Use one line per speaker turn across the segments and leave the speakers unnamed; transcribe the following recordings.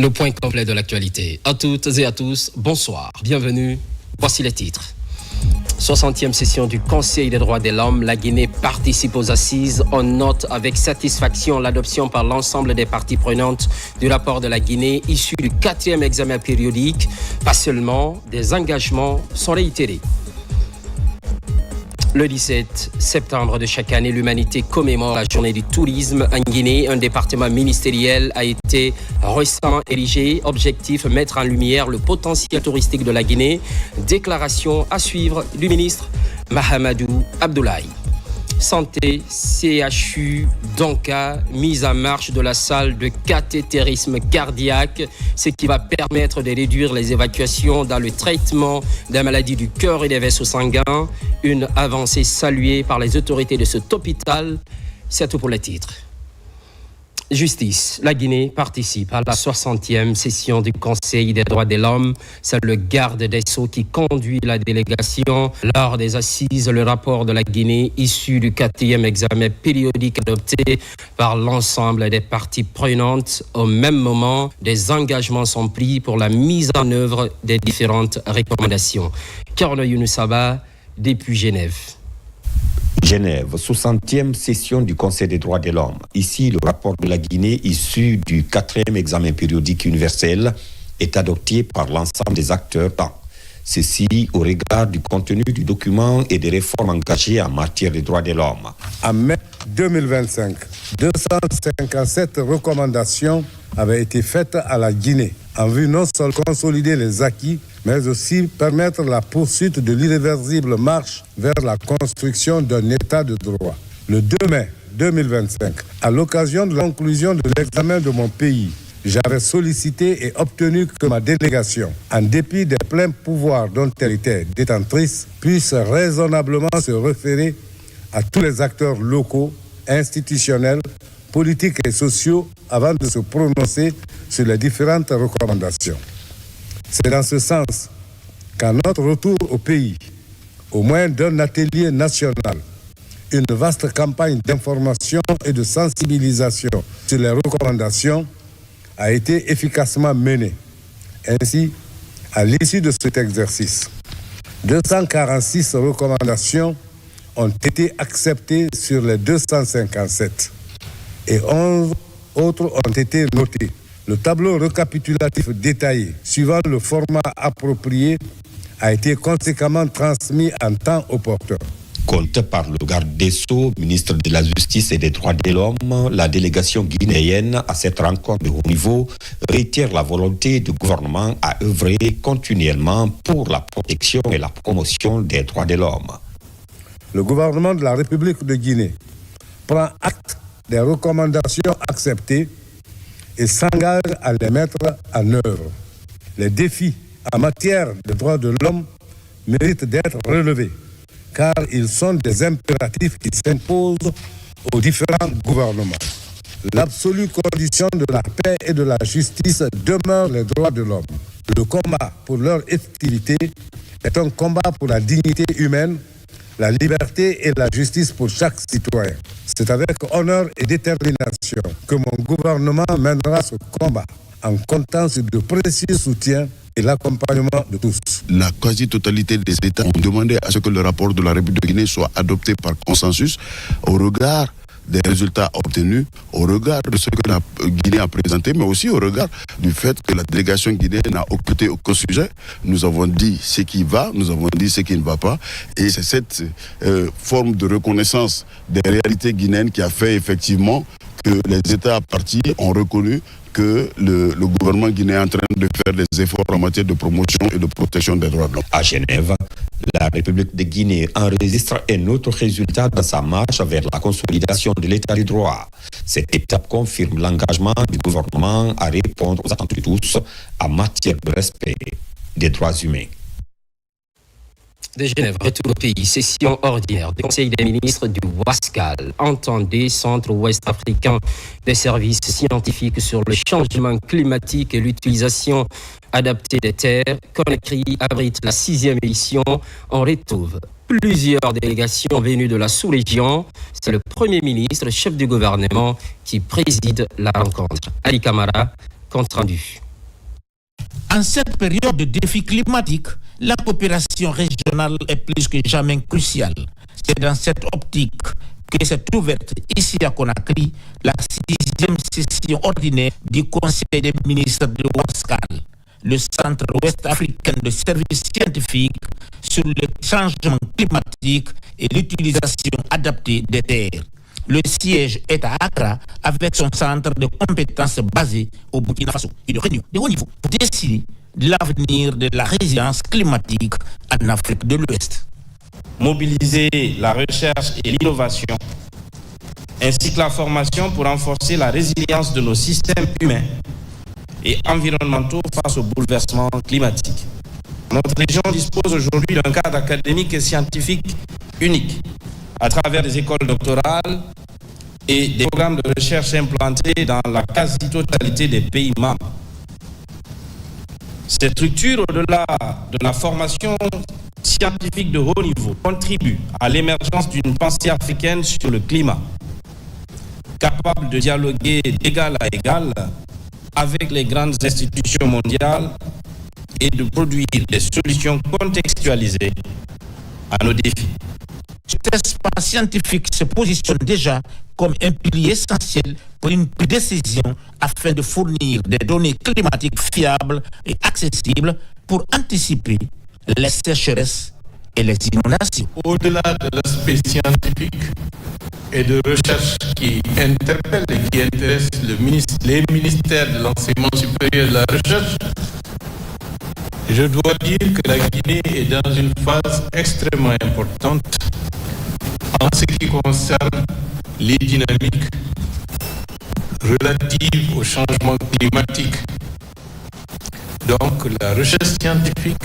Le point complet de l'actualité. À toutes et à tous, bonsoir. Bienvenue. Voici les titres. 60e session du Conseil des droits de l'homme. La Guinée participe aux assises. On note avec satisfaction l'adoption par l'ensemble des parties prenantes du rapport de la Guinée issu du 4e examen périodique. Pas seulement, des engagements sont réitérés. Le 17 septembre de chaque année, l'humanité commémore la journée du tourisme en Guinée. Un département ministériel a été récemment érigé. Objectif, mettre en lumière le potentiel touristique de la Guinée. Déclaration à suivre du ministre Mahamadou Abdoulaye. Santé, CHU, Donka, mise en marche de la salle de cathétérisme cardiaque, ce qui va permettre de réduire les évacuations dans le traitement des maladies du cœur et des vaisseaux sanguins. Une avancée saluée par les autorités de cet hôpital. C'est tout pour les titres. Justice. La Guinée participe à la 60e session du Conseil des droits de l'homme. C'est le garde des Sceaux qui conduit la délégation. Lors des assises, le rapport de la Guinée, issu du 4e examen périodique adopté par l'ensemble des parties prenantes. Au même moment, des engagements sont pris pour la mise en œuvre des différentes recommandations. Carlo Younoussaba, depuis Genève.
Genève, 60e session du Conseil des droits de l'homme. Ici, le rapport de la Guinée, issu du 4e examen périodique universel, est adopté par l'ensemble des acteurs. Ceci au regard du contenu du document et des réformes engagées en matière des droits de l'homme.
En mai 2025, 257 recommandations avaient été faites à la Guinée, en vue non seulement de consolider les acquis, mais aussi permettre la poursuite de l'irréversible marche vers la construction d'un État de droit. Le 2 mai 2025, à l'occasion de la conclusion de l'examen de mon pays, j'avais sollicité et obtenu que ma délégation, en dépit des pleins pouvoirs dont elle était détentrice, puisse raisonnablement se référer à tous les acteurs locaux, institutionnels, politiques et sociaux avant de se prononcer sur les différentes recommandations. C'est dans ce sens qu'à notre retour au pays, au moyen d'un atelier national, une vaste campagne d'information et de sensibilisation sur les recommandations a été efficacement menée. Ainsi, à l'issue de cet exercice, 246 recommandations ont été acceptées sur les 257 et 11 autres ont été notées. Le tableau récapitulatif détaillé, suivant le format approprié, a été conséquemment transmis en temps opportun.
Compte par le garde des Sceaux, ministre de la Justice et des Droits de l'Homme, la délégation guinéenne à cette rencontre de haut niveau réitère la volonté du gouvernement à œuvrer continuellement pour la protection et la promotion des droits de l'homme.
Le gouvernement de la République de Guinée prend acte des recommandations acceptées et s'engage à les mettre en œuvre. Les défis en matière de droits de l'homme méritent d'être relevés, car ils sont des impératifs qui s'imposent aux différents gouvernements. L'absolue condition de la paix et de la justice demeure les droits de l'homme. Le combat pour leur effectivité est un combat pour la dignité humaine, la liberté et la justice pour chaque citoyen. C'est avec honneur et détermination que mon gouvernement mènera ce combat en comptant sur de précieux soutiens et l'accompagnement de tous.
La quasi-totalité des États ont demandé à ce que le rapport de la République de Guinée soit adopté par consensus au regard des résultats obtenus, au regard de ce que la Guinée a présenté, mais aussi au regard du fait que la délégation guinéenne n'a occulté aucun sujet. Nous avons dit ce qui va, nous avons dit ce qui ne va pas, et c'est cette forme de reconnaissance des réalités guinéennes qui a fait effectivement que les États partis ont reconnu que le gouvernement guinéen est en train de faire des efforts en matière de promotion et de protection des droits de l'homme.
À Genève, la République de Guinée enregistre un autre résultat dans sa marche vers la consolidation de l'état du droit. Cette étape confirme l'engagement du gouvernement à répondre aux attentes de tous en matière de respect des droits humains.
De Genève, retour au pays, session ordinaire du Conseil des ministres du WASCAL, entendez Centre Ouest africain des services scientifiques sur le changement climatique et l'utilisation adaptée des terres. Conakry abrite la 6e édition. On retrouve plusieurs délégations venues de la sous-région. C'est le Premier ministre, chef du gouvernement, qui préside la rencontre. Ali Kamara, compte rendu.
En cette période de défis climatiques, la coopération régionale est plus que jamais cruciale. C'est dans cette optique que s'est ouverte ici à Conakry la 6e session ordinaire du Conseil des ministres de WASCAL, le Centre ouest-africain de services scientifiques sur le changement climatique et l'utilisation adaptée des terres. Le siège est à Accra avec son centre de compétences basé au Burkina Faso et de réunion de haut niveau pour décider de l'avenir de la résilience climatique en Afrique de l'Ouest.
Mobiliser la recherche et l'innovation, ainsi que la formation pour renforcer la résilience de nos systèmes humains et environnementaux face aux bouleversements climatiques. Notre région dispose aujourd'hui d'un cadre académique et scientifique unique, à travers des écoles doctorales et des programmes de recherche implantés dans la quasi-totalité des pays membres. Cette structure, au-delà de la formation scientifique de haut niveau, contribue à l'émergence d'une pensée africaine sur le climat, capable de dialoguer d'égal à égal avec les grandes institutions mondiales et de produire des solutions contextualisées à nos défis.
Cet espace scientifique se positionne déjà comme un pilier essentiel pour une décision afin de fournir des données climatiques fiables et accessibles pour anticiper les sécheresses et les inondations.
Au-delà de l'aspect scientifique et de recherche qui interpelle et qui intéresse les ministères de l'enseignement supérieur et de la recherche, je dois dire que la Guinée est dans une phase extrêmement importante en ce qui concerne les dynamiques relatives au changement climatique. Donc la recherche scientifique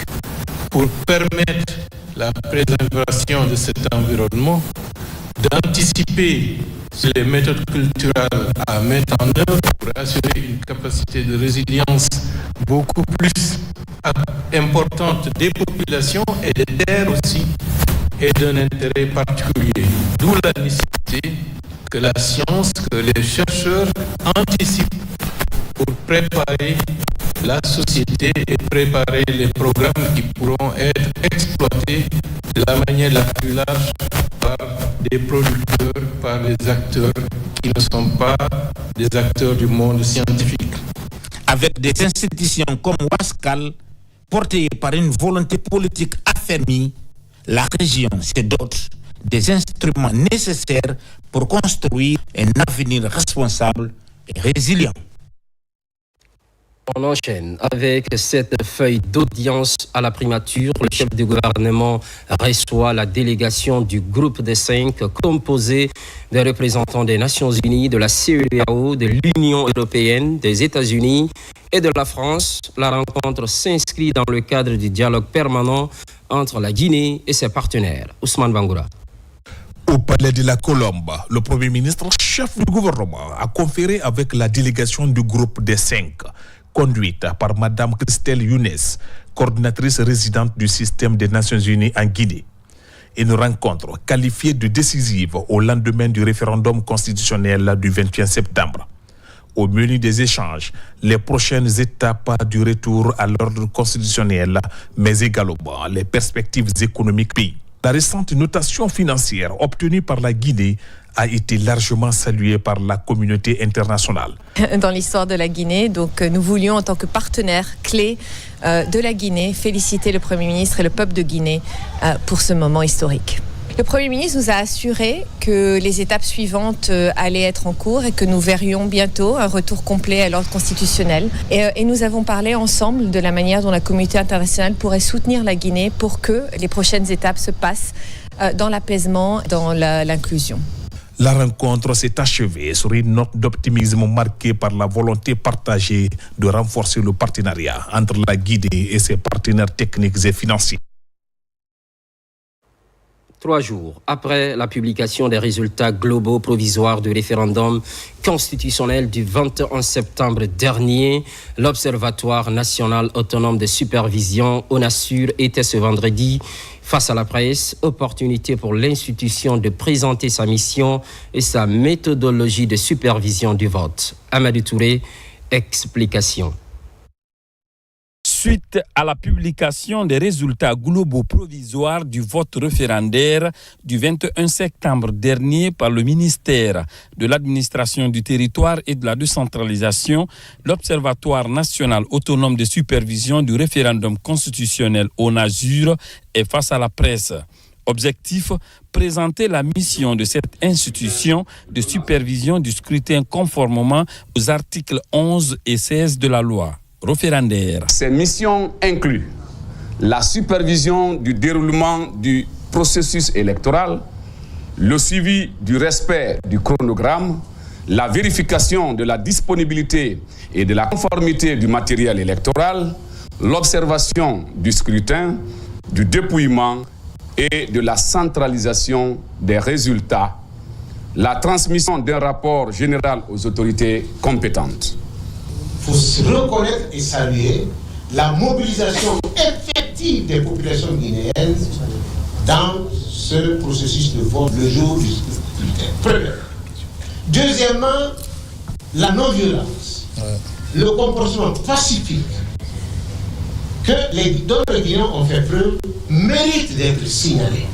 pour permettre la préservation de cet environnement, d'anticiper sur les méthodes culturelles à mettre en œuvre pour assurer une capacité de résilience beaucoup plus importante des populations et des terres aussi, est d'un intérêt particulier. D'où la nécessité que la science, que les chercheurs anticipent pour préparer la société et préparer les programmes qui pourront être exploités de la manière la plus large par des producteurs, par des acteurs qui ne sont pas des acteurs du monde scientifique.
Avec des institutions comme WASCAL, portées par une volonté politique affermie, la région se dote des instruments nécessaires pour construire un avenir responsable et résilient.
On enchaîne avec cette feuille d'audience à la primature. Le chef du gouvernement reçoit la délégation du groupe des 5 composé des représentants des Nations Unies, de la CEDEAO, de l'Union européenne, des États-Unis et de la France. La rencontre s'inscrit dans le cadre du dialogue permanent entre la Guinée et ses partenaires. Ousmane Bangoura.
Au palais de la Colombe, le Premier ministre, chef du gouvernement, a conféré avec la délégation du groupe des 5, conduite par Mme Christelle Younes, coordinatrice résidente du système des Nations Unies en Guinée. Une rencontre qualifiée de décisive au lendemain du référendum constitutionnel du 21 septembre. Au menu des échanges, les prochaines étapes du retour à l'ordre constitutionnel, mais également les perspectives économiques du pays. La récente notation financière obtenue par la Guinée a été largement saluée par la communauté internationale.
Dans l'histoire de la Guinée, donc nous voulions en tant que partenaire clé de la Guinée féliciter le Premier ministre et le peuple de Guinée pour ce moment historique. Le Premier ministre nous a assuré que les étapes suivantes allaient être en cours et que nous verrions bientôt un retour complet à l'ordre constitutionnel. Et nous avons parlé ensemble de la manière dont la communauté internationale pourrait soutenir la Guinée pour que les prochaines étapes se passent dans l'apaisement, dans l'inclusion.
La rencontre s'est achevée sur une note d'optimisme marquée par la volonté partagée de renforcer le partenariat entre la Guinée et ses partenaires techniques et financiers.
3 jours après la publication des résultats globaux provisoires du référendum constitutionnel du 21 septembre dernier, l'Observatoire national autonome de supervision, ONASUR, était ce vendredi face à la presse, opportunité pour l'institution de présenter sa mission et sa méthodologie de supervision du vote. Amadou Touré, explication.
Suite à la publication des résultats globaux provisoires du vote référendaire du 21 septembre dernier par le ministère de l'Administration du Territoire et de la Décentralisation, l'Observatoire national autonome de supervision du référendum constitutionnel ONASUR est face à la presse. Objectif, présenter la mission de cette institution de supervision du scrutin conformément aux articles 11 et 16 de la loi référendaire.
Ces missions incluent la supervision du déroulement du processus électoral, le suivi du respect du chronogramme, la vérification de la disponibilité et de la conformité du matériel électoral, l'observation du scrutin, du dépouillement et de la centralisation des résultats, la transmission d'un rapport général aux autorités compétentes.
Il faut reconnaître et saluer la mobilisation effective des populations guinéennes dans ce processus de vote le jour du scrutin. Premièrement. Deuxièmement, la non-violence, le comportement pacifique dont les Guinéens ont fait preuve mérite d'être signalé.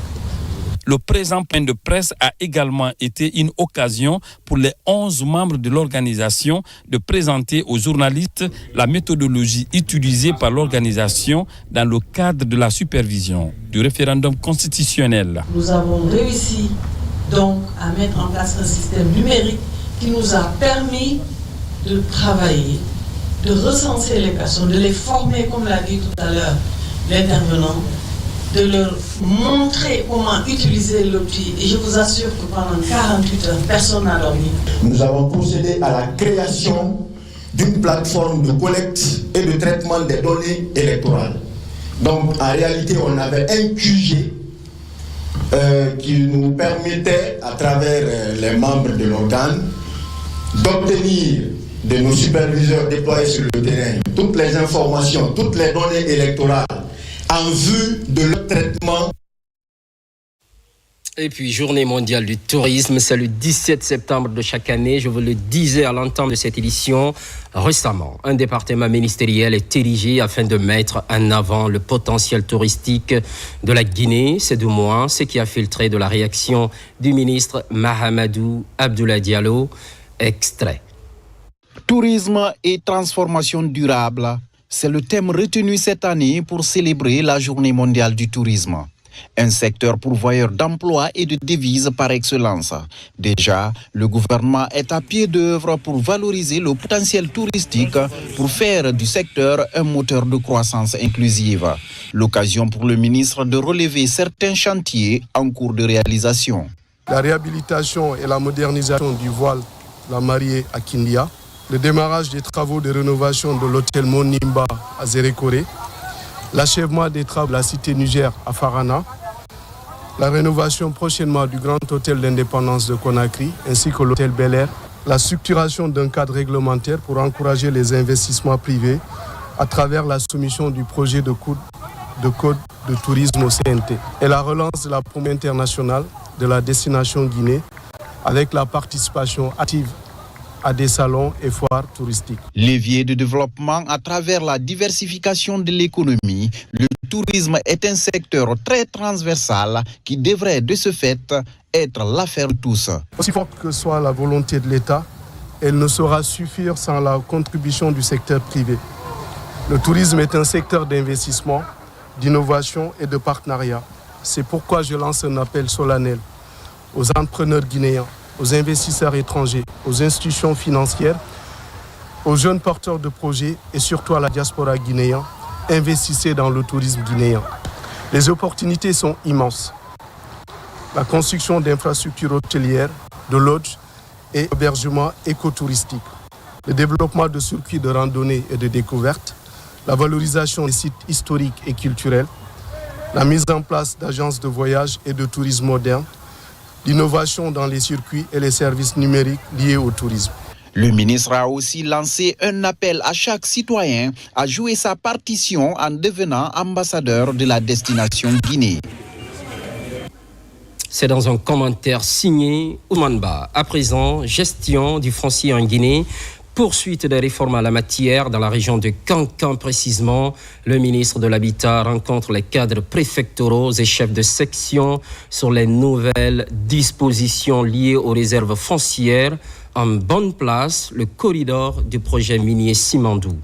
Le présent point de presse a également été une occasion pour les 11 membres de l'organisation de présenter aux journalistes la méthodologie utilisée par l'organisation dans le cadre de la supervision du référendum constitutionnel.
Nous avons réussi donc à mettre en place un système numérique qui nous a permis de travailler, de recenser les personnes, de les former, comme l'a dit tout à l'heure l'intervenant, de leur montrer comment utiliser l'outil. Et je vous assure que pendant 48 heures, personne n'a dormi.
Nous avons procédé à la création d'une plateforme de collecte et de traitement des données électorales. Donc, en réalité, on avait un QG qui nous permettait, à travers les membres de l'organe, d'obtenir de nos superviseurs déployés sur le terrain toutes les informations, toutes les données électorales en vue de leur traitement.
Et puis, Journée mondiale du tourisme, c'est le 17 septembre de chaque année. Je vous le disais à l'entame de cette édition. Récemment, un département ministériel est érigé afin de mettre en avant le potentiel touristique de la Guinée. Ces 2 mois, ce qui a filtré de la réaction du ministre Mahamadou Abdoulaye Diallo. Extrait.
Tourisme et transformation durable, c'est le thème retenu cette année pour célébrer la Journée mondiale du tourisme. Un secteur pourvoyeur d'emplois et de devises par excellence. Déjà, le gouvernement est à pied d'œuvre pour valoriser le potentiel touristique pour faire du secteur un moteur de croissance inclusive. L'occasion pour le ministre de relever certains chantiers en cours de réalisation.
La réhabilitation et la modernisation du voile La Mariée à Kindia, le démarrage des travaux de rénovation de l'hôtel Monimba à Zérékoré, l'achèvement des travaux de la cité Niger à Farana, la rénovation prochainement du grand hôtel d'indépendance de Conakry ainsi que l'hôtel Bel Air, la structuration d'un cadre réglementaire pour encourager les investissements privés à travers la soumission du projet de code de tourisme au CNT et la relance de la promotion internationale de la destination Guinée avec la participation active à des salons et foires touristiques.
Levier de développement à travers la diversification de l'économie, le tourisme est un secteur très transversal qui devrait de ce fait être l'affaire de tous.
Aussi forte que soit la volonté de l'État, elle ne saura suffire sans la contribution du secteur privé. Le tourisme est un secteur d'investissement, d'innovation et de partenariat. C'est pourquoi je lance un appel solennel aux entrepreneurs guinéens, aux investisseurs étrangers, aux institutions financières, aux jeunes porteurs de projets et surtout à la diaspora guinéenne, investissez dans le tourisme guinéen. Les opportunités sont immenses. La construction d'infrastructures hôtelières, de lodges et hébergements écotouristiques, le développement de circuits de randonnée et de découverte, la valorisation des sites historiques et culturels, la mise en place d'agences de voyage et de tourisme moderne, l'innovation dans les circuits et les services numériques liés au tourisme.
Le ministre a aussi lancé un appel à chaque citoyen à jouer sa partition en devenant ambassadeur de la destination Guinée.
C'est dans un commentaire signé Ousmane Ba. À présent, gestion du foncier en Guinée. Poursuite des réformes à la matière dans la région de Kankan précisément. Le ministre de l'Habitat rencontre les cadres préfectoraux et chefs de section sur les nouvelles dispositions liées aux réserves foncières. En bonne place, le corridor du projet minier Simandou.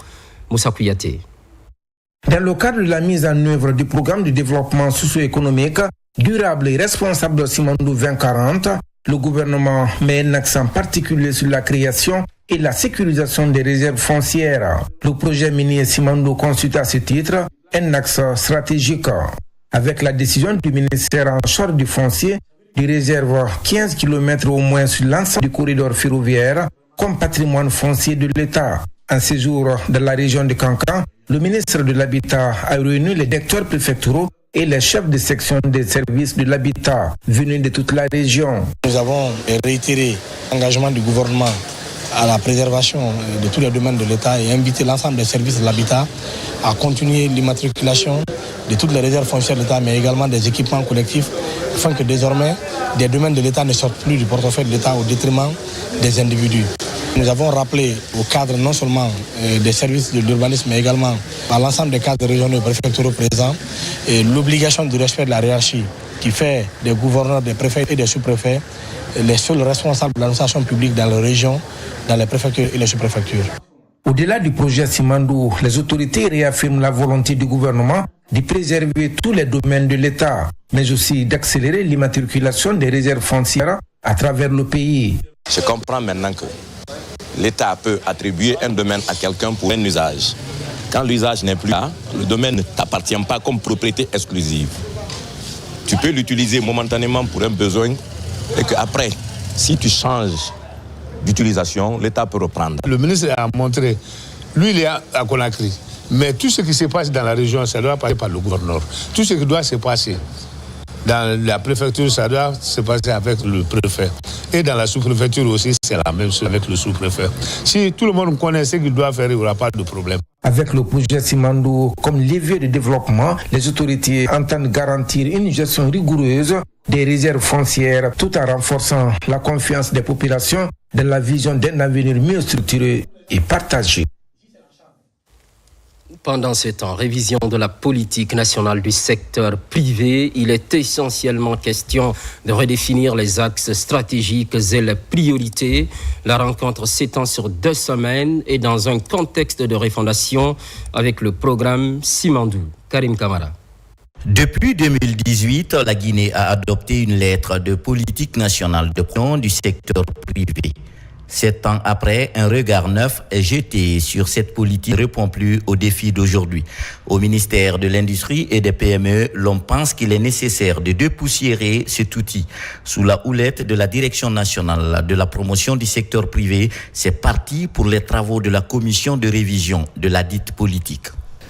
Moussa Kouyaté.
Dans le cadre de la mise en œuvre du programme de développement socio-économique durable et responsable de Simandou 2040, le gouvernement met un accent particulier sur la création et la sécurisation des réserves foncières. Le projet minier Simandou constitue à ce titre un axe stratégique. Avec la décision du ministère en charge du foncier, de réserve 15 km au moins sur l'ensemble du corridor ferroviaire comme patrimoine foncier de l'État. En séjour dans la région de Kankan, le ministre de l'Habitat a réuni les directeurs préfectoraux et les chefs de section des services de l'habitat venus de toute la région.
Nous avons réitéré l'engagement du gouvernement à la préservation de tous les domaines de l'État et invité l'ensemble des services de l'habitat à continuer l'immatriculation de toutes les réserves foncières de l'État, mais également des équipements collectifs, afin que désormais des domaines de l'État ne sortent plus du portefeuille de l'État au détriment des individus. Nous avons rappelé au cadre non seulement des services de l'urbanisme, mais également à l'ensemble des cadres régionaux et préfectoraux présents l'obligation du respect de la hiérarchie qui fait des gouverneurs, des préfets et des sous-préfets les seuls responsables de l'administration publique dans les régions, dans les préfectures et les sous-préfectures.
Au-delà du projet Simandou, les autorités réaffirment la volonté du gouvernement de préserver tous les domaines de l'État, mais aussi d'accélérer l'immatriculation des réserves foncières à travers le pays.
Je comprends maintenant que l'État peut attribuer un domaine à quelqu'un pour un usage. Quand l'usage n'est plus là, le domaine ne t'appartient pas comme propriété exclusive. Tu peux l'utiliser momentanément pour un besoin et qu'après, si tu changes d'utilisation, l'État peut reprendre.
Le ministre a montré, lui il est à Conakry, mais tout ce qui se passe dans la région, ça doit passer par le gouverneur. Tout ce qui doit se passer dans la préfecture, ça doit se passer avec le préfet. Et dans la sous-préfecture aussi, c'est la même chose avec le sous-préfet. Si tout le monde connaît ce qu'il doit faire, il n'y aura pas de problème.
Avec le projet Simandou comme levier de développement, les autorités entendent garantir une gestion rigoureuse des réserves foncières tout en renforçant la confiance des populations dans la vision d'un avenir mieux structuré et partagé.
Pendant ce temps, révision de la politique nationale du secteur privé, il est essentiellement question de redéfinir les axes stratégiques et les priorités. La rencontre s'étend sur 2 semaines et dans un contexte de refondation avec le programme Simandou. Karim Kamara.
Depuis 2018, la Guinée a adopté une lettre de politique nationale de promotion du secteur privé. 7 ans après, un regard neuf est jeté sur cette politique qui ne répond plus aux défis d'aujourd'hui. Au ministère de l'Industrie et des PME, l'on pense qu'il est nécessaire de dépoussiérer cet outil. Sous la houlette de la Direction nationale de la promotion du secteur privé, c'est parti pour les travaux de la commission de révision de la dite politique.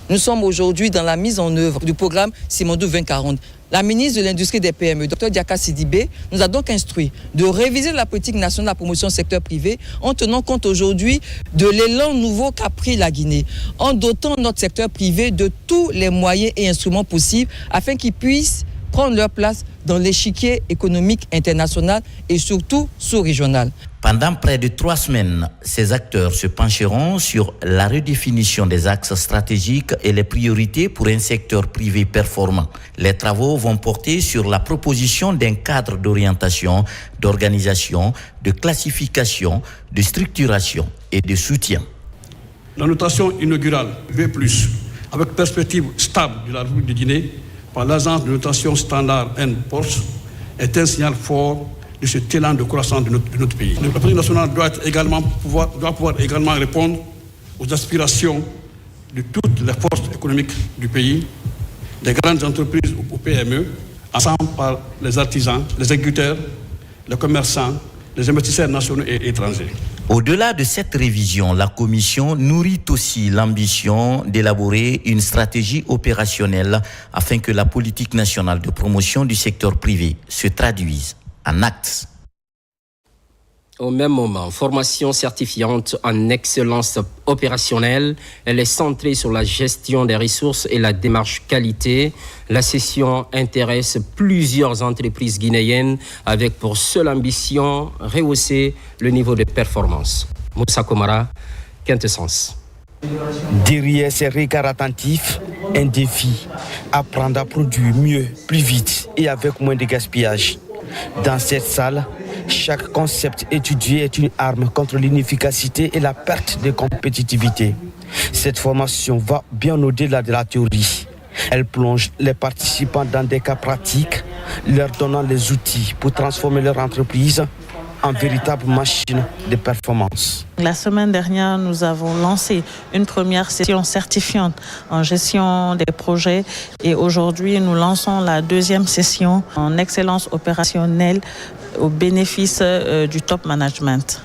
Nous sommes aujourd'hui dans la mise en œuvre du programme Simandou 2040. La ministre de l'Industrie et des PME, Dr Diaka Sidibé, nous a donc instruit de réviser la politique nationale de la promotion du secteur privé en tenant compte aujourd'hui de l'élan nouveau qu'a pris la Guinée, en dotant notre secteur privé de tous les moyens et instruments possibles afin qu'ils puissent prendre leur place dans l'échiquier économique international et surtout sous-régional.
Pendant près de 3 semaines, ces acteurs se pencheront sur la redéfinition des axes stratégiques et les priorités pour un secteur privé performant. Les travaux vont porter sur la proposition d'un cadre d'orientation, d'organisation, de classification, de structuration et de soutien.
La notation inaugurale B+, avec perspective stable de la République de Guinée, par l'agence de notation standard N-Porsche, est un signal fort de ce talent de croissance de notre pays. La politique nationale doit pouvoir également répondre aux aspirations de toutes les forces économiques du pays, des grandes entreprises aux PME, ensemble par les artisans, les agriculteurs, les commerçants, les investisseurs nationaux et étrangers.
Au-delà de cette révision, la Commission nourrit aussi l'ambition d'élaborer une stratégie opérationnelle afin que la politique nationale de promotion du secteur privé se traduise en actes.
Au même moment, formation certifiante en excellence opérationnelle. Elle est centrée sur la gestion des ressources et la démarche qualité. La session intéresse plusieurs entreprises guinéennes avec pour seule ambition rehausser le niveau de performance. Moussa Komara, Quintessence.
Derrière ces regards attentifs, un défi, apprendre à produire mieux, plus vite et avec moins de gaspillage. Dans cette salle, chaque concept étudié est une arme contre l'inefficacité et la perte de compétitivité. Cette formation va bien au-delà de la théorie. Elle plonge les participants dans des cas pratiques, leur donnant les outils pour transformer leur entreprise en véritable machine de performance.
La semaine dernière, nous avons lancé une première session certifiante en gestion des projets et aujourd'hui, nous lançons la deuxième session en excellence opérationnelle au bénéfice du top management.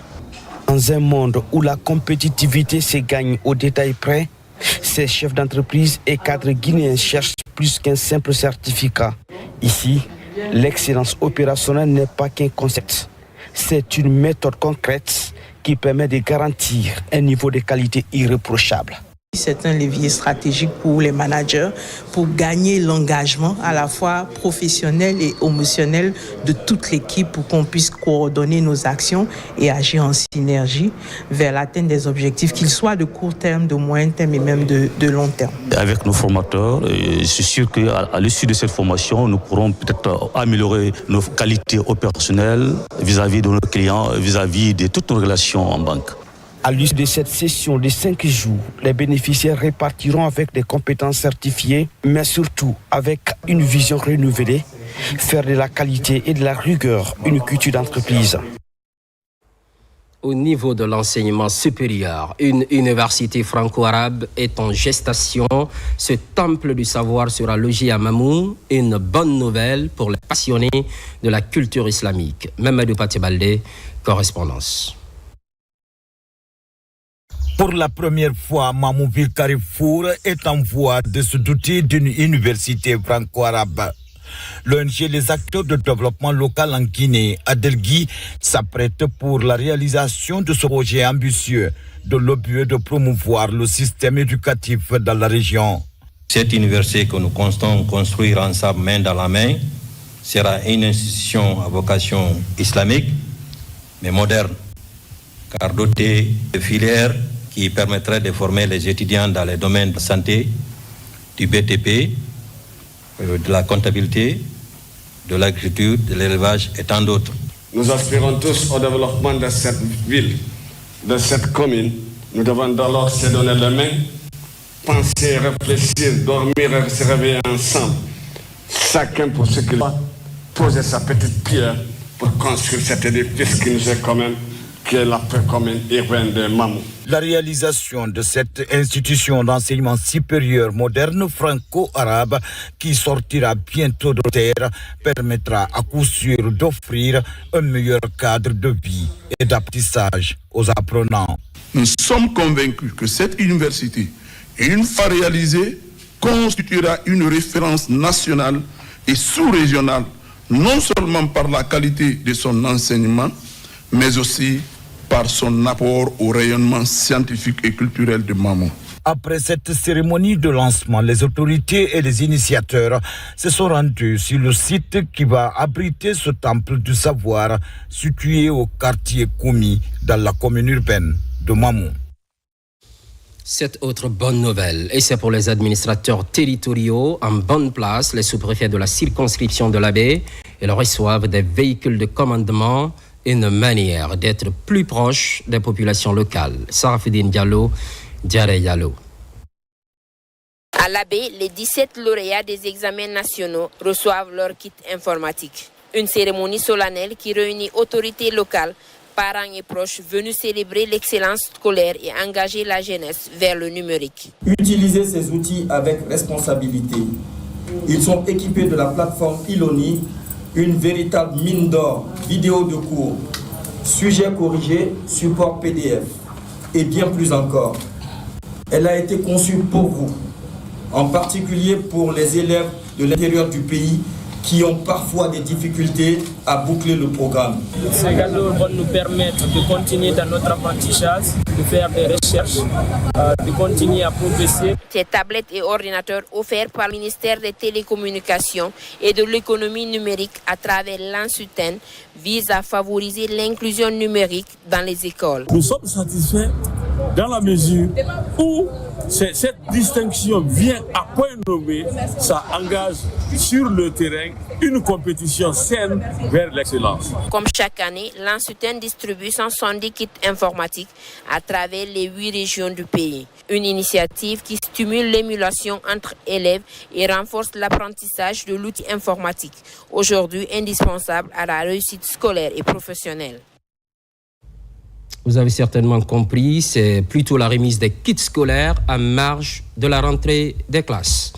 Dans un monde où la compétitivité se gagne au détail près, ces chefs d'entreprise et cadres guinéens cherchent plus qu'un simple certificat. Ici, l'excellence opérationnelle n'est pas qu'un concept. C'est une méthode concrète qui permet de garantir un niveau de qualité irréprochable.
C'est un levier stratégique pour les managers pour gagner l'engagement à la fois professionnel et émotionnel de toute l'équipe pour qu'on puisse coordonner nos actions et agir en synergie vers l'atteinte des objectifs, qu'ils soient de court terme, de moyen terme et même de long terme.
Avec nos formateurs, je suis sûr qu'à l'issue de cette formation, nous pourrons peut-être améliorer nos qualités opérationnelles vis-à-vis de nos clients, vis-à-vis de toutes nos relations en banque.
À l'issue de cette session de 5 jours, les bénéficiaires repartiront avec des compétences certifiées, mais surtout avec une vision renouvelée, faire de la qualité et de la rigueur une culture d'entreprise.
Au niveau de l'enseignement supérieur, une université franco-arabe est en gestation. Ce temple du savoir sera logé à Mamou, une bonne nouvelle pour les passionnés de la culture islamique. Mamadou Patebalde, correspondance.
Pour la première fois, Mamouville Carrefour est en voie de se doter d'une université franco-arabe. L'ONG Les Acteurs de Développement Local en Guinée, Adelgui, s'apprête pour la réalisation de ce projet ambitieux de l'objet de promouvoir le système éducatif dans la région.
Cette université que nous comptons construire ensemble main dans la main sera une institution à vocation islamique, mais moderne, car dotée de filières qui permettrait de former les étudiants dans les domaines de la santé, du BTP, de la comptabilité, de l'agriculture, de l'élevage et tant d'autres.
Nous aspirons tous au développement de cette ville, de cette commune. Nous devons alors se donner la main, penser, réfléchir, dormir et se réveiller ensemble. Chacun pour ce qu'il doit poser sa petite pierre pour construire cet édifice qui nous est commun, qui est la paix commune urbaine de Mamou.
La réalisation de cette institution d'enseignement supérieur moderne franco-arabe qui sortira bientôt de terre permettra à coup sûr d'offrir un meilleur cadre de vie et d'apprentissage aux apprenants.
Nous sommes convaincus que cette université, une fois réalisée, constituera une référence nationale et sous-régionale, non seulement par la qualité de son enseignement, mais aussi par son apport au rayonnement scientifique et culturel de Mamou.
Après cette cérémonie de lancement, les autorités et les initiateurs se sont rendus sur le site qui va abriter ce temple du savoir situé au quartier Koumi, dans la commune urbaine de Mamou.
Cette autre bonne nouvelle, et c'est pour les administrateurs territoriaux en bonne place, les sous-préfets de la circonscription de la baie, ils reçoivent des véhicules de commandement, une manière d'être plus proche des populations locales. Sarafidine Diallo, Diaré Diallo.
À la baie, les 17 lauréats des examens nationaux reçoivent leur kit informatique. Une cérémonie solennelle qui réunit autorités locales, parents et proches venus célébrer l'excellence scolaire et engager la jeunesse vers le numérique.
Utilisez ces outils avec responsabilité. Ils sont équipés de la plateforme Iloni, une véritable mine d'or, vidéo de cours, sujet corrigé, support PDF et bien plus encore. Elle a été conçue pour vous, en particulier pour les élèves de l'intérieur du pays qui ont parfois des difficultés à boucler le programme.
Ces cadeaux vont nous permettre de continuer dans notre apprentissage, de faire des recherches, de continuer à progresser.
Ces tablettes et ordinateurs offerts par le ministère des Télécommunications et de l'économie numérique à travers l'ANSUTEN visent à favoriser l'inclusion numérique dans les écoles.
Nous sommes satisfaits dans la mesure où cette distinction vient à point nommé, ça engage sur le terrain une compétition saine vers l'excellence.
Comme chaque année, l'ANSUTEN distribue 170 kits informatiques à travers les 8 régions du pays. Une initiative qui stimule l'émulation entre élèves et renforce l'apprentissage de l'outil informatique, aujourd'hui indispensable à la réussite scolaire et professionnelle.
Vous avez certainement compris, c'est plutôt la remise des kits scolaires à marge de la rentrée des classes.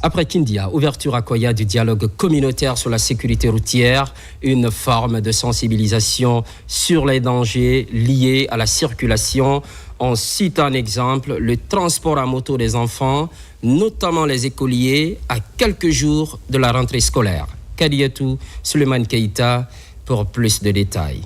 Après Kindia, ouverture à Koya du dialogue communautaire sur la sécurité routière, une forme de sensibilisation sur les dangers liés à la circulation. On cite un exemple, le transport à moto des enfants, notamment les écoliers, à quelques jours de la rentrée scolaire. Kadiatou Suleiman Keïta pour plus de détails.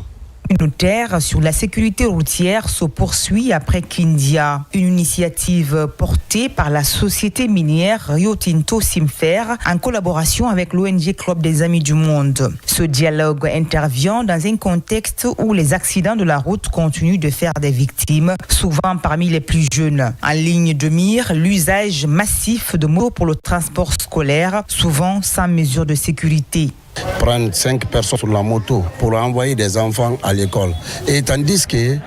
Communautaire sur la sécurité routière se poursuit après Kindia, une initiative portée par la société minière Rio Tinto Simfer en collaboration avec l'ONG Club des Amis du Monde. Ce dialogue intervient dans un contexte où les accidents de la route continuent de faire des victimes, souvent parmi les plus jeunes. En ligne de mire, l'usage massif de motos pour le transport scolaire, souvent sans mesure de sécurité.
Prendre 5 personnes sur la moto pour envoyer des enfants à l'école. Et tandis qu'ils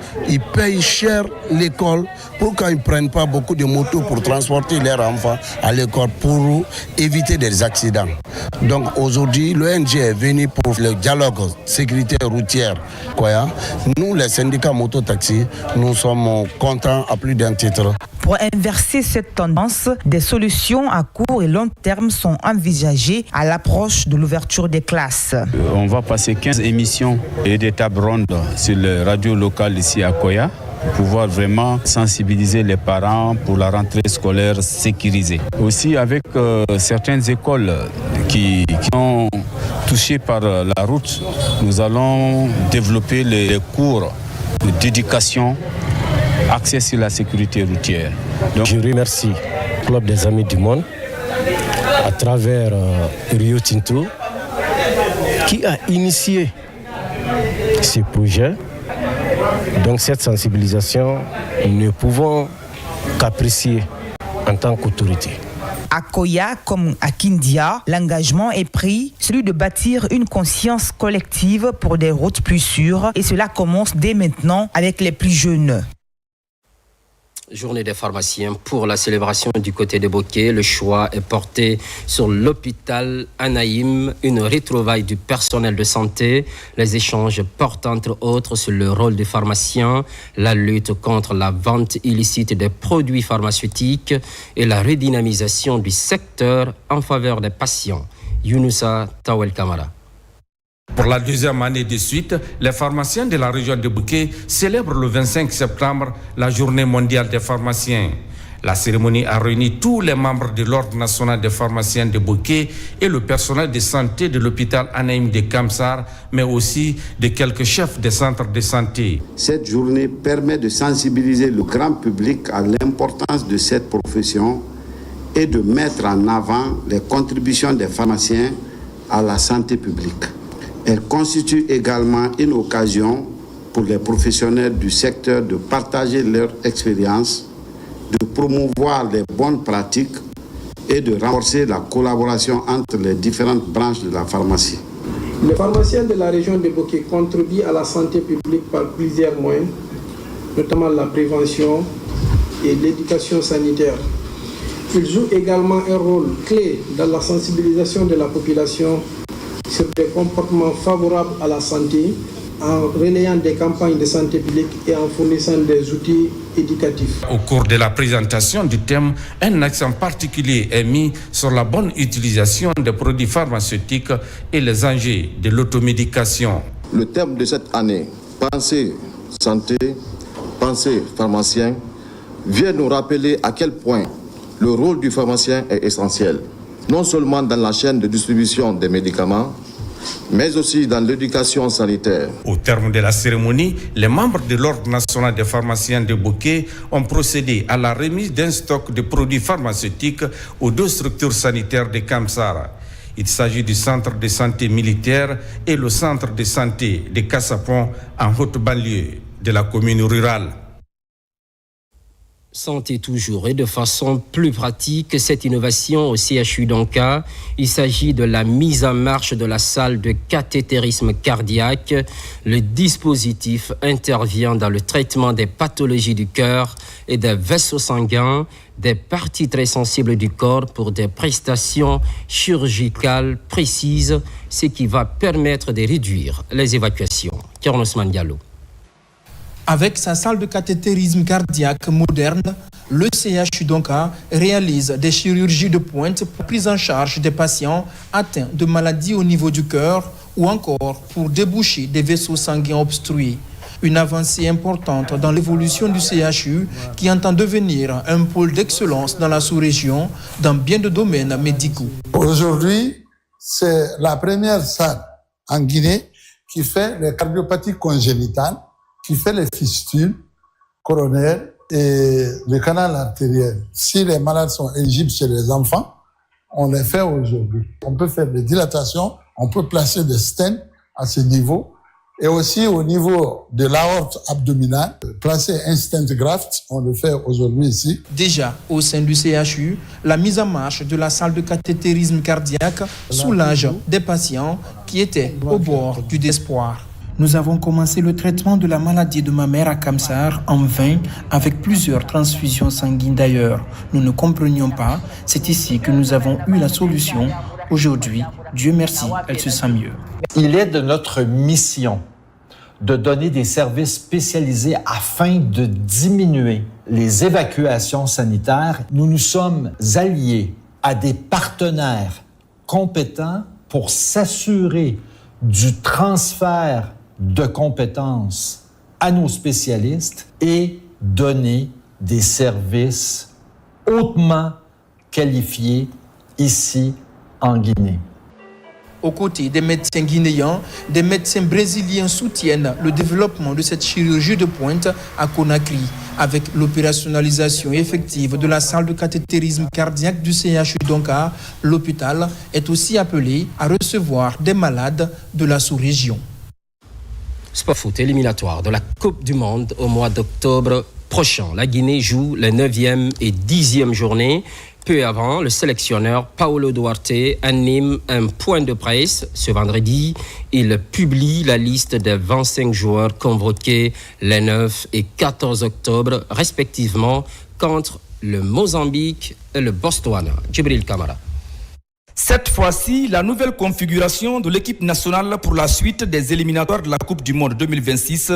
payent cher l'école pour qu'ils ne prennent pas beaucoup de motos pour transporter leurs enfants à l'école pour éviter des accidents. Donc aujourd'hui, l'ONG est venu pour le dialogue sécurité routière. Nous, les syndicats moto-taxi, nous sommes contents à plus d'un titre.
Pour inverser cette tendance, des solutions à court et long terme sont envisagées à l'approche de l'ouverture des classes.
On va passer 15 émissions et des tables rondes sur les radios locales ici à Koya pour pouvoir vraiment sensibiliser les parents pour la rentrée scolaire sécurisée. Aussi avec certaines écoles qui sont touchées par la route, nous allons développer les cours d'éducation axés sur la sécurité routière.
Donc, je remercie le Club des Amis du Monde à travers Rio Tinto qui a initié ce projet. Donc cette sensibilisation, nous ne pouvons qu'apprécier en tant qu'autorité.
À Koya comme à Kindia, l'engagement est pris, celui de bâtir une conscience collective pour des routes plus sûres, et cela commence dès maintenant avec les plus jeunes.
Journée des pharmaciens pour la célébration du côté de Bokeh. Le choix est porté sur l'hôpital Anaïm, une retrouvaille du personnel de santé. Les échanges portent entre autres sur le rôle des pharmaciens, la lutte contre la vente illicite des produits pharmaceutiques et la redynamisation du secteur en faveur des patients. Younoussa Tawel Kamara.
Pour la deuxième année de suite, les pharmaciens de la région de Bokeh célèbrent le 25 septembre la journée mondiale des pharmaciens. La cérémonie a réuni tous les membres de l'Ordre national des pharmaciens de Bokeh et le personnel de santé de l'hôpital Anaïm de Kamsar, mais aussi de quelques chefs des centres de santé.
Cette journée permet de sensibiliser le grand public à l'importance de cette profession et de mettre en avant les contributions des pharmaciens à la santé publique. Elle constitue également une occasion pour les professionnels du secteur de partager leur expérience, de promouvoir les bonnes pratiques et de renforcer la collaboration entre les différentes branches de la pharmacie.
Les pharmaciens de la région de Bokeh contribuent à la santé publique par plusieurs moyens, notamment la prévention et l'éducation sanitaire. Ils jouent également un rôle clé dans la sensibilisation de la population sur des comportements favorables à la santé, en relayant des campagnes de santé publique et en fournissant des outils éducatifs.
Au cours de la présentation du thème, un accent particulier est mis sur la bonne utilisation des produits pharmaceutiques et les enjeux de l'automédication.
Le thème de cette année, Pensée santé, pensée pharmacien, vient nous rappeler à quel point le rôle du pharmacien est essentiel. non seulement dans la chaîne de distribution des médicaments, mais aussi dans l'éducation sanitaire.
Au terme de la cérémonie, les membres de l'Ordre national des pharmaciens de Boké ont procédé à la remise d'un stock de produits pharmaceutiques aux 2 structures sanitaires de Kamsara. Il s'agit du centre de santé militaire et le centre de santé de Kassapon en haute banlieue de la commune rurale.
Santé toujours et de façon plus pratique, cette innovation au CHU d'Anka, il s'agit de la mise en marche de la salle de cathétérisme cardiaque. Le dispositif intervient dans le traitement des pathologies du cœur et des vaisseaux sanguins, des parties très sensibles du corps pour des prestations chirurgicales précises, ce qui va permettre de réduire les évacuations. Kernos Mandialo.
Avec sa salle de cathétérisme cardiaque moderne, le CHU d'Anka réalise des chirurgies de pointe pour prise en charge des patients atteints de maladies au niveau du cœur ou encore pour déboucher des vaisseaux sanguins obstrués. Une avancée importante dans l'évolution du CHU qui entend devenir un pôle d'excellence dans la sous-région dans bien de domaines médicaux.
Aujourd'hui, c'est la première salle en Guinée qui fait les cardiopathies congénitales, qui fait les fistules coronaires et le canal artériel. Si les malades sont éligibles chez les enfants, on les fait aujourd'hui. On peut faire des dilatations, on peut placer des stents à ce niveau. Et aussi au niveau de l'aorte abdominale, placer un stent graft, on le fait aujourd'hui ici.
Déjà, au sein du CHU, la mise en marche de la salle de cathétérisme cardiaque soulage des patients qui étaient au bord du désespoir. Nous avons commencé le traitement de la maladie de ma mère à Kamsar en vain, avec plusieurs transfusions sanguines d'ailleurs. Nous ne comprenions pas, c'est ici que nous avons eu la solution. Aujourd'hui, Dieu merci, elle se sent mieux.
Il est de notre mission de donner des services spécialisés afin de diminuer les évacuations sanitaires. Nous nous sommes alliés à des partenaires compétents pour s'assurer du transfert de compétences à nos spécialistes et donner des services hautement qualifiés ici en Guinée.
Aux côtés des médecins guinéens, des médecins brésiliens soutiennent le développement de cette chirurgie de pointe à Conakry. Avec l'opérationnalisation effective de la salle de cathétérisme cardiaque du CHU d'Anka, l'hôpital est aussi appelé à recevoir des malades de la sous-région.
Sport foot éliminatoire de la Coupe du Monde au mois d'octobre prochain. La Guinée joue la 9e et 10e journée. Peu avant, le sélectionneur Paulo Duarte anime un point de presse ce vendredi. Il publie la liste des 25 joueurs convoqués les 9 et 14 octobre, respectivement, contre le Mozambique et le Botswana. Djibril Kamara.
Cette fois-ci, la nouvelle configuration de l'équipe nationale pour la suite des éliminatoires de la Coupe du Monde 2026.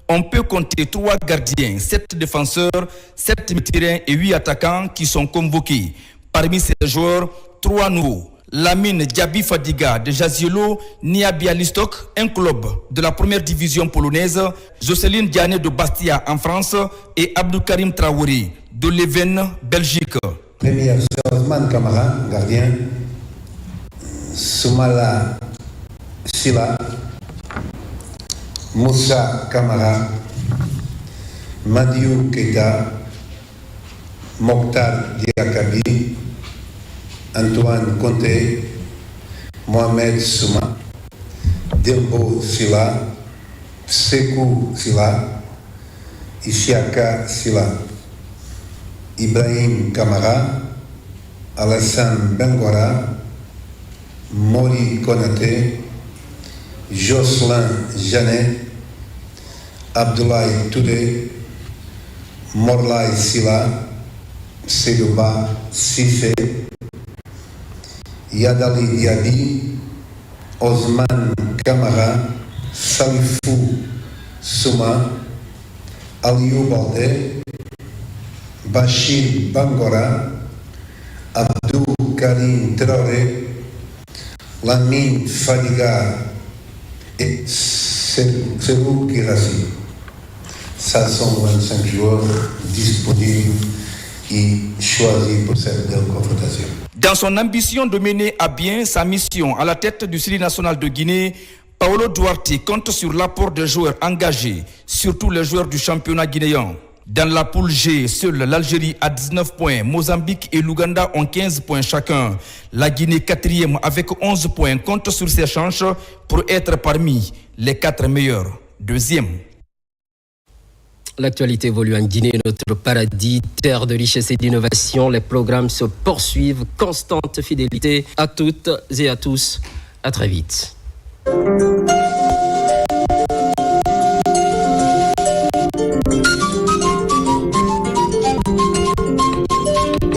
On peut compter 3 gardiens, 7 défenseurs, 7 milieux et 8 attaquants qui sont convoqués. Parmi ces joueurs, 3 nouveaux. Lamine Diaby Fadiga de Jazielo, Nia Bialystok, un club de la première division polonaise, Jocelyne Diané de Bastia en France et Abdou Karim Traoré de Leuven, Belgique.
Premier, Osman Kamara, gardien. Soumala Sila, Moussa Kamara, Madiou Keita, Mokhtar Diakabi, Antoine Conté, Mohamed Souma, Dembo Sila, Sekou Sila, Isiaka Sila, Ibrahim Kamara, Alassane Bengora, Mori Konaté, Jocelyn Janet, Abdoulaye Touré, Morlaye Sila, Sedouba Sissé, Yadali Diaby, Osman Kamara, Salifou Souma, Aliou Baldé, Bachir Bangora, Abdou Karim Traoré, Lamine Fadiga et Serou Kirassi. Ça sont 25 joueurs disponibles et choisi pour cette confrontation.
Dans son ambition de mener à bien sa mission à la tête du Syrie national de Guinée, Paolo Duarte compte sur l'apport de joueurs engagés, surtout les joueurs du championnat guinéen. Dans la poule G, seule l'Algérie a 19 points, Mozambique et l'Ouganda ont 15 points chacun. La Guinée, 4e avec 11 points, compte sur ses chances pour être parmi les 4 meilleurs. 2e.
L'actualité évolue en Guinée, notre paradis, terre de richesse et d'innovation. Les programmes se poursuivent, constante fidélité à toutes et à tous. À très vite.